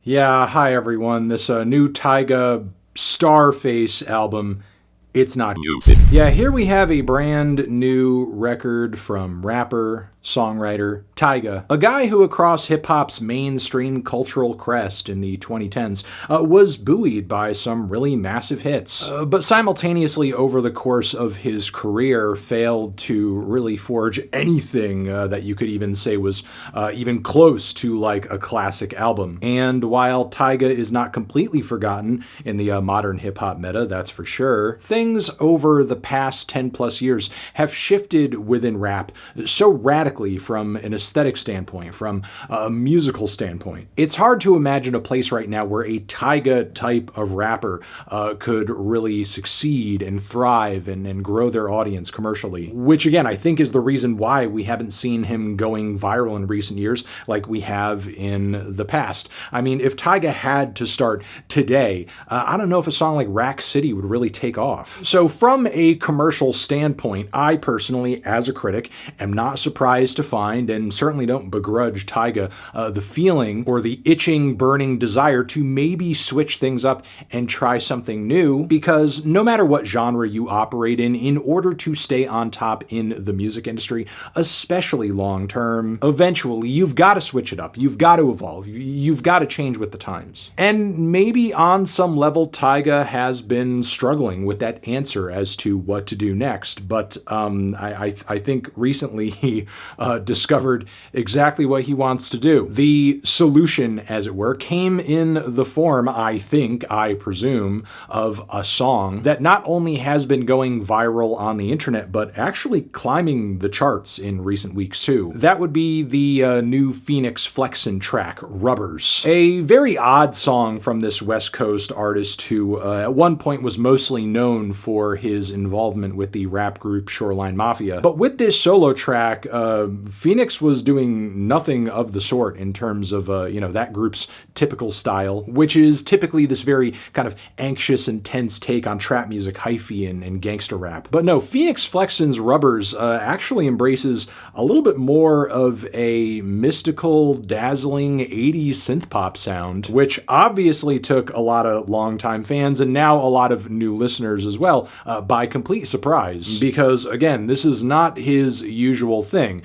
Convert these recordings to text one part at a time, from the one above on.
Yeah, hi everyone. This new Tyga Starface album, it's not music. Yeah, here we have a brand new record from rapper, songwriter Tyga, a guy who across hip-hop's mainstream cultural crest in the 2010s was buoyed by some really massive hits, but simultaneously over the course of his career failed to really forge anything that you could even say was even close to like a classic album. And while Tyga is not completely forgotten in the modern hip-hop meta, that's for sure, things over the past 10 plus years have shifted within rap so radically from an aesthetic standpoint, from a musical standpoint. It's hard to imagine a place right now where a Tyga type of rapper could really succeed and thrive and grow their audience commercially, which again, I think is the reason why we haven't seen him going viral in recent years like we have in the past. I mean, if Tyga had to start today, I don't know if a song like Rack City would really take off. So from a commercial standpoint, I personally, as a critic, am not surprised to find, and certainly don't begrudge Tyga, the feeling or the itching, burning desire to maybe switch things up and try something new, because no matter what genre you operate in order to stay on top in the music industry, especially long term, eventually you've got to switch it up, you've got to evolve, you've got to change with the times. And maybe on some level Tyga has been struggling with that answer as to what to do next, but I think recently he discovered exactly what he wants to do. The solution, as it were, came in the form, I presume, of a song that not only has been going viral on the internet, but actually climbing the charts in recent weeks too. That would be the new Fenix Flexin track, Rubbers. A very odd song from this West Coast artist who at one point was mostly known for his involvement with the rap group Shoreline Mafia. But with this solo track, Fenix was doing nothing of the sort in terms of, that group's typical style, which is typically this very kind of anxious, intense take on trap music, hyphy, and gangster rap. But no, Fenix Flexin's Rubbers actually embraces a little bit more of a mystical, dazzling 80s synth pop sound, which obviously took a lot of longtime fans and now a lot of new listeners as well by complete surprise, because again, this is not his usual thing.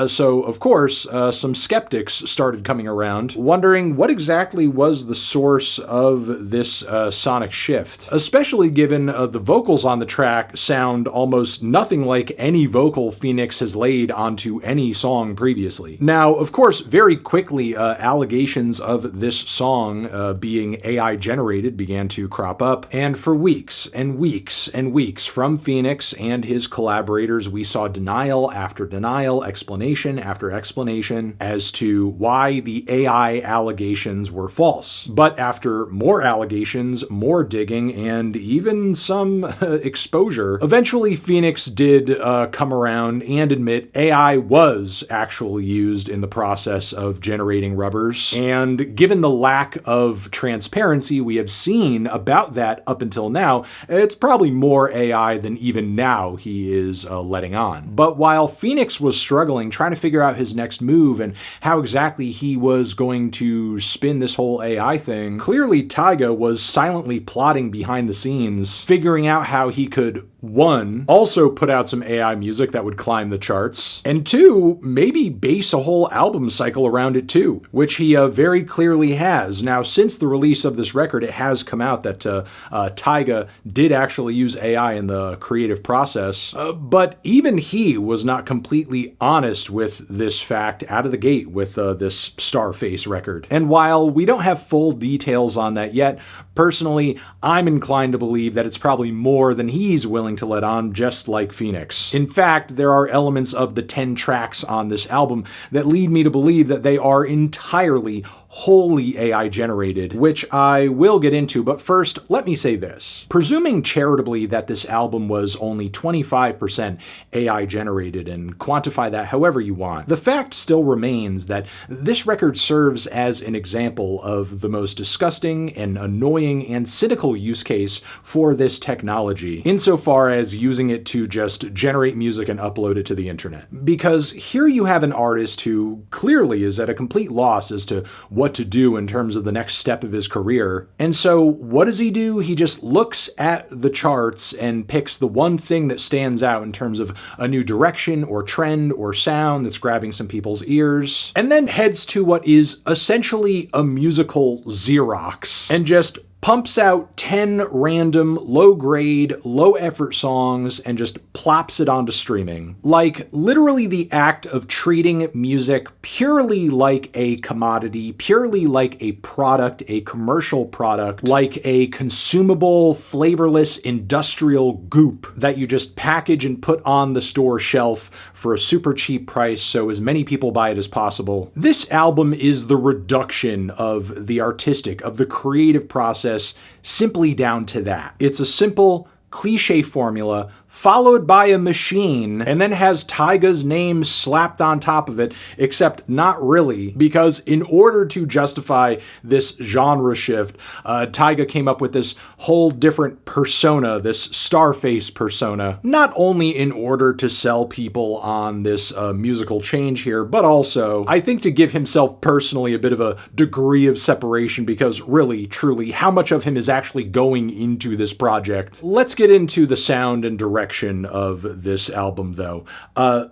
So, of course, some skeptics started coming around, wondering what exactly was the source of this sonic shift, especially given the vocals on the track sound almost nothing like any vocal Fenix has laid onto any song previously. Now, of course, very quickly, allegations of this song being AI generated began to crop up, and for weeks and weeks and weeks from Fenix and his collaborators, we saw denial after denial, explanation after explanation as to why the AI allegations were false. But after more allegations, more digging, and even some exposure, eventually Fenix did come around and admit AI was actually used in the process of generating Rubbers. And given the lack of transparency we have seen about that up until now, it's probably more AI than even now he is letting on. But while Fenix was struggling, trying to figure out his next move and how exactly he was going to spin this whole AI thing, clearly Tyga was silently plotting behind the scenes, figuring out how he could, one, also put out some AI music that would climb the charts, and two, maybe base a whole album cycle around it too, which he very clearly has. Now, since the release of this record, it has come out that Tyga did actually use AI in the creative process, but even he was not completely honest with this fact out of the gate with this Starface record. And while we don't have full details on that yet, personally, I'm inclined to believe that it's probably more than he's willing to let on, just like Fenix. In fact, there are elements of the 10 tracks on this album that lead me to believe that they are entirely wholly AI generated, which I will get into, but first, let me say this. Presuming charitably that this album was only 25% AI generated, and quantify that however you want, the fact still remains that this record serves as an example of the most disgusting and annoying and cynical use case for this technology, insofar as using it to just generate music and upload it to the internet. Because here you have an artist who clearly is at a complete loss as to what what to do in terms of the next step of his career. And so what does he do? He just looks at the charts and picks the one thing that stands out in terms of a new direction or trend or sound that's grabbing some people's ears, and then heads to what is essentially a musical Xerox and just pumps out 10 random, low-grade, low-effort songs and just plops it onto streaming. Like, literally the act of treating music purely like a commodity, purely like a product, a commercial product, like a consumable, flavorless, industrial goop that you just package and put on the store shelf for a super cheap price so as many people buy it as possible. This album is the reduction of the artistic, of the creative process simply down to that. It's a simple, cliche formula followed by a machine, and then has Tyga's name slapped on top of it, except not really, because in order to justify this genre shift, Tyga came up with this whole different persona, this Starface persona, not only in order to sell people on this musical change here, but also, I think, to give himself personally a bit of a degree of separation, because really, truly, how much of him is actually going into this project? Let's get into the sound and direction of this album, though.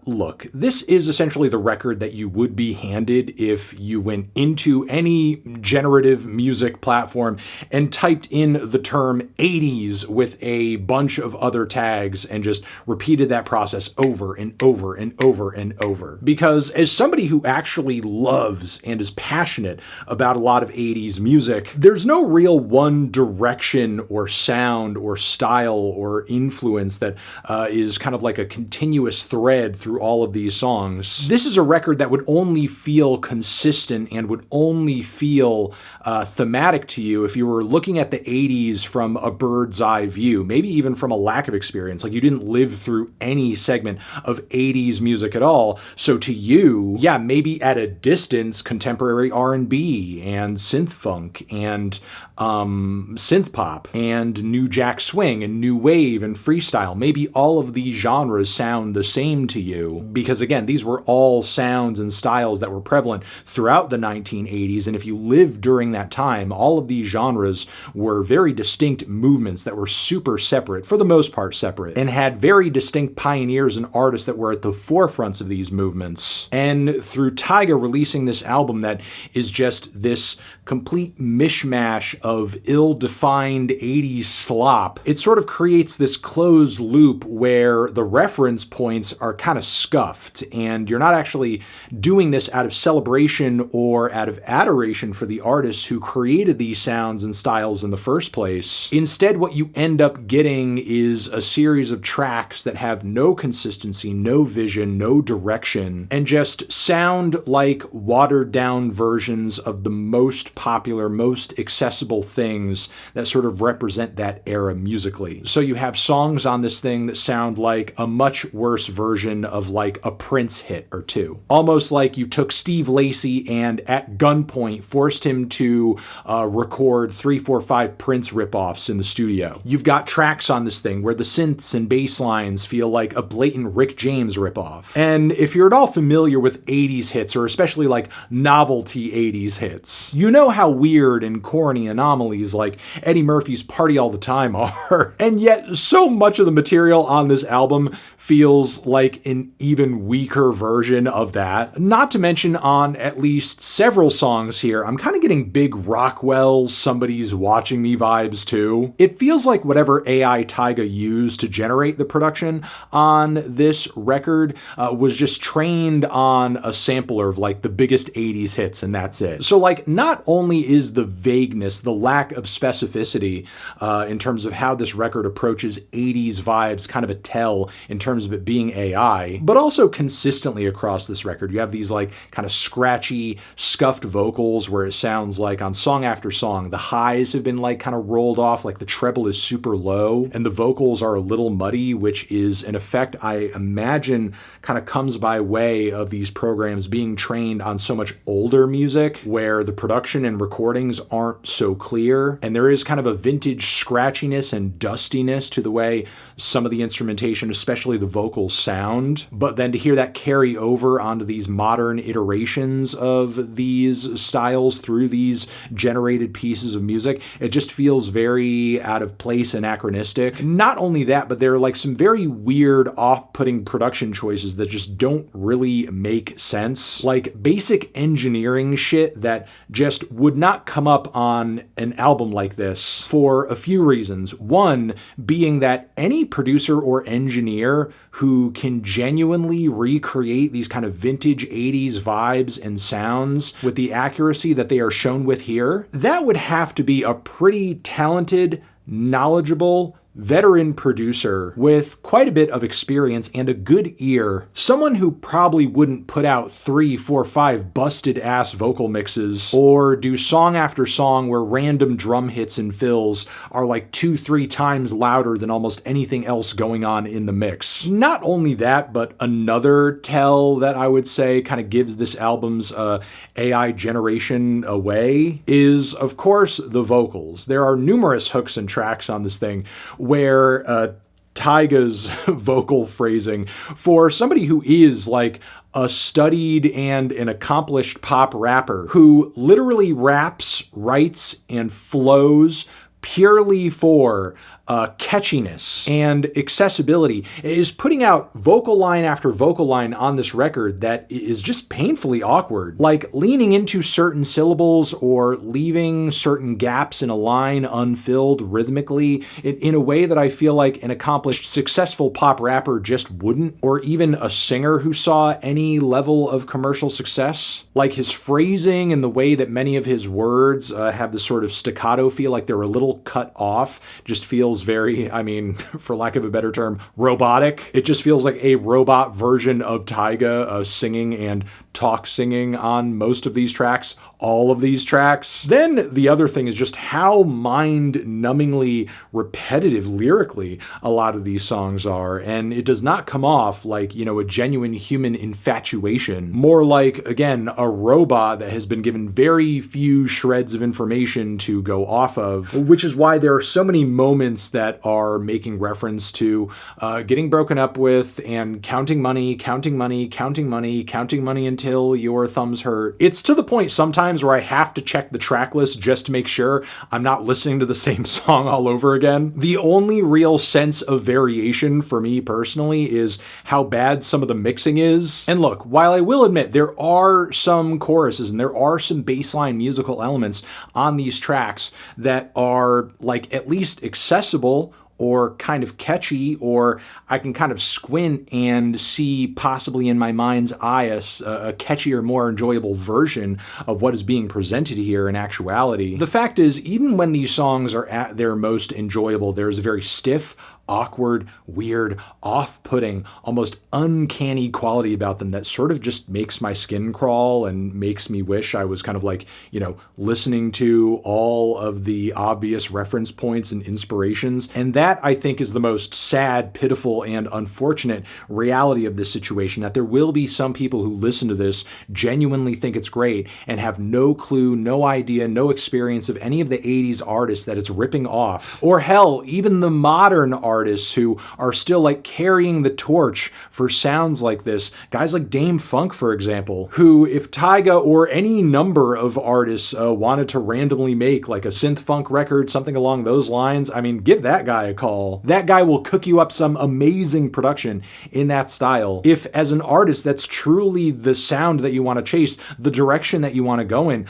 Look, this is essentially the record that you would be handed if you went into any generative music platform and typed in the term 80s with a bunch of other tags and just repeated that process over and over and over and over. Because as somebody who actually loves and is passionate about a lot of 80s music, there's no real one direction or sound or style or influence that is kind of like a continuous thread through all of these songs. This is a record that would only feel consistent and would only feel thematic to you if you were looking at the 80s from a bird's eye view, maybe even from a lack of experience, like you didn't live through any segment of 80s music at all. So to you, yeah, maybe at a distance, contemporary R&B and synth funk and synth pop and new jack swing and new wave and freestyle, maybe all of these genres sound the same to you, because again, these were all sounds and styles that were prevalent throughout the 1980s, and if you lived during that time, all of these genres were very distinct movements that were super separate, for the most part separate, and had very distinct pioneers and artists that were at the forefronts of these movements. And through Tyga releasing this album that is just this complete mishmash of ill-defined 80s slop, it sort of creates this closed loop where the reference points are kind of scuffed, and you're not actually doing this out of celebration or out of adoration for the artists who created these sounds and styles in the first place. Instead, what you end up getting is a series of tracks that have no consistency, no vision, no direction, and just sound like watered-down versions of the most popular, most accessible things that sort of represent that era musically. So you have songs on this thing that sound like a much worse version of like a Prince hit or two. Almost like you took Steve Lacy and at gunpoint forced him to record 3, 4, 5 Prince ripoffs in the studio. You've got tracks on this thing where the synths and bass lines feel like a blatant Rick James ripoff. And if you're at all familiar with 80s hits, or especially like novelty 80s hits, you know how weird and corny anomalies like Eddie Murphy's Party All the Time are. And yet so much of the material on this album feels like an even weaker version of that. Not to mention on at least several songs here, I'm kind of getting big Rockwell, Somebody's Watching Me vibes too. It feels like whatever AI Tyga used to generate the production on this record was just trained on a sampler of like the biggest 80s hits, and that's it. So like, not only is the vagueness, the lack of specificity in terms of how this record approaches 80s vibes kind of a tell in terms of it being AI, but also consistently across this record, you have these like kind of scratchy, scuffed vocals where it sounds like on song after song, the highs have been like kind of rolled off, like the treble is super low and the vocals are a little muddy, which is an effect I imagine kind of comes by way of these programs being trained on so much older music where the production production and recordings aren't so clear, and there is kind of a vintage scratchiness and dustiness to the way some of the instrumentation, especially the vocals, sound. But then to hear that carry over onto these modern iterations of these styles through these generated pieces of music, it just feels very out of place, anachronistic. Not only that, but there are like some very weird, off-putting production choices that just don't really make sense. Like basic engineering shit that just would not come up on an album like this for a few reasons. One being that any producer or engineer who can genuinely recreate these kind of vintage 80s vibes and sounds with the accuracy that they are shown with here, that would have to be a pretty talented, knowledgeable, veteran producer with quite a bit of experience and a good ear. Someone who probably wouldn't put out 3, 4, 5 busted ass vocal mixes or do song after song where random drum hits and fills are like 2, 3 times louder than almost anything else going on in the mix. Not only that, but another tell that I would say kind of gives this album's AI generation away is, of course, the vocals. There are numerous hooks and tracks on this thing where Tyga's vocal phrasing, for somebody who is like a studied and an accomplished pop rapper who literally raps, writes, and flows purely for catchiness and accessibility, is putting out vocal line after vocal line on this record that is just painfully awkward. Like leaning into certain syllables or leaving certain gaps in a line unfilled rhythmically in a way that I feel like an accomplished, successful pop rapper just wouldn't, or even a singer who saw any level of commercial success. Like his phrasing and the way that many of his words have this sort of staccato feel, like they're a little cut off, just feels very, I mean, for lack of a better term, robotic. It just feels like a robot version of Tyga singing and talk singing on most of these tracks, all of these tracks. Then the other thing is just how mind-numbingly repetitive lyrically a lot of these songs are, and it does not come off like, you know, a genuine human infatuation. More like, again, a robot that has been given very few shreds of information to go off of, which is why there are so many moments that are making reference to getting broken up with and counting money, counting money, counting money, counting money until your thumbs hurt. It's to the point sometimes where I have to check the track list just to make sure I'm not listening to the same song all over again. The only real sense of variation for me personally is how bad some of the mixing is. And look, while I will admit there are some choruses and there are some baseline musical elements on these tracks that are like at least accessible or kind of catchy, or I can kind of squint and see possibly in my mind's eye a catchier, more enjoyable version of what is being presented here in actuality. The fact is, even when these songs are at their most enjoyable, there's a very stiff, awkward, weird, off-putting, almost uncanny quality about them that sort of just makes my skin crawl and makes me wish I was kind of like, you know, listening to all of the obvious reference points and inspirations. And that, I think, is the most sad, pitiful, and unfortunate reality of this situation, that there will be some people who listen to this, genuinely think it's great, and have no clue, no idea, no experience of any of the 80s artists that it's ripping off. Or hell, even the modern artists who are still like carrying the torch for sounds like this. Guys like Dame Funk, for example, who, if Tyga or any number of artists wanted to randomly make like a synth funk record, something along those lines, I mean, give that guy a call. That guy will cook you up some amazing production in that style. If as an artist, that's truly the sound that you want to chase, the direction that you want to go in,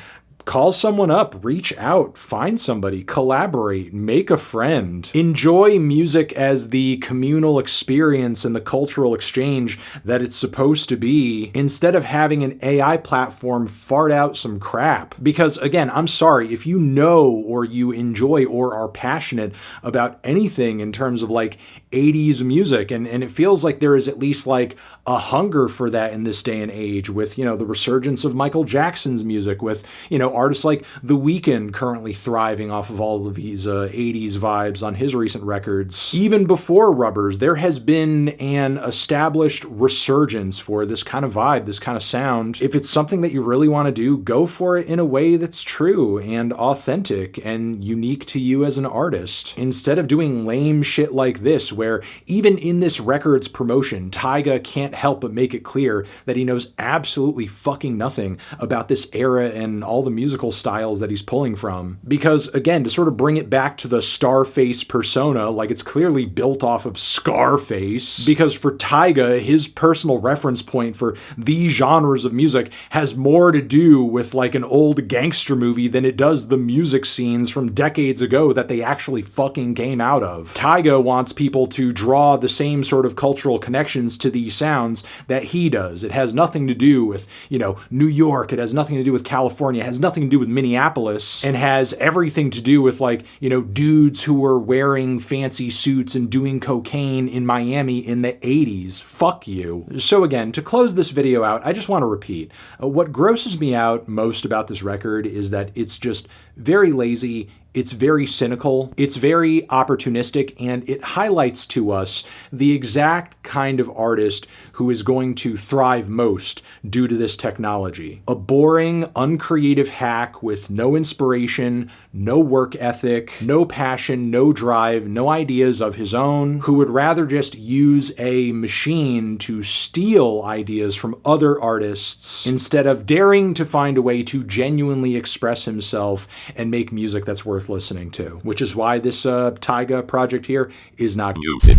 call someone up, reach out, find somebody, collaborate, make a friend. Enjoy music as the communal experience and the cultural exchange that it's supposed to be, instead of having an AI platform fart out some crap. Because again, I'm sorry, if you know or you enjoy or are passionate about anything in terms of like 80s music, and it feels like there is at least like a hunger for that in this day and age with, you know, the resurgence of Michael Jackson's music, with, you know, artists like The Weeknd currently thriving off of all of these 80s vibes on his recent records. Even before Rubbers, there has been an established resurgence for this kind of vibe, this kind of sound. If it's something that you really want to do, go for it in a way that's true and authentic and unique to you as an artist. Instead of doing lame shit like this, where even in this record's promotion, Tyga can't help but make it clear that he knows absolutely fucking nothing about this era and all the musical styles that he's pulling from. Because again, to sort of bring it back to the Starface persona, like it's clearly built off of Scarface, because for Tyga, his personal reference point for these genres of music has more to do with like an old gangster movie than it does the music scenes from decades ago that they actually fucking came out of. Tyga wants people to draw the same sort of cultural connections to these sounds that he does. It has nothing to do with, you know, New York, it has nothing to do with California, it has nothing to do with Minneapolis, and has everything to do with like, you know, dudes who were wearing fancy suits and doing cocaine in Miami in the 80s. Fuck you. So again, to close this video out, I just want to repeat, what grosses me out most about this record is that it's just very lazy, it's very cynical, it's very opportunistic, and it highlights to us the exact kind of artist who is going to thrive most due to this technology. A boring, uncreative hack with no inspiration, no work ethic, no passion, no drive, no ideas of his own, who would rather just use a machine to steal ideas from other artists instead of daring to find a way to genuinely express himself and make music that's worth listening to. Which is why this Tyga project here is not music.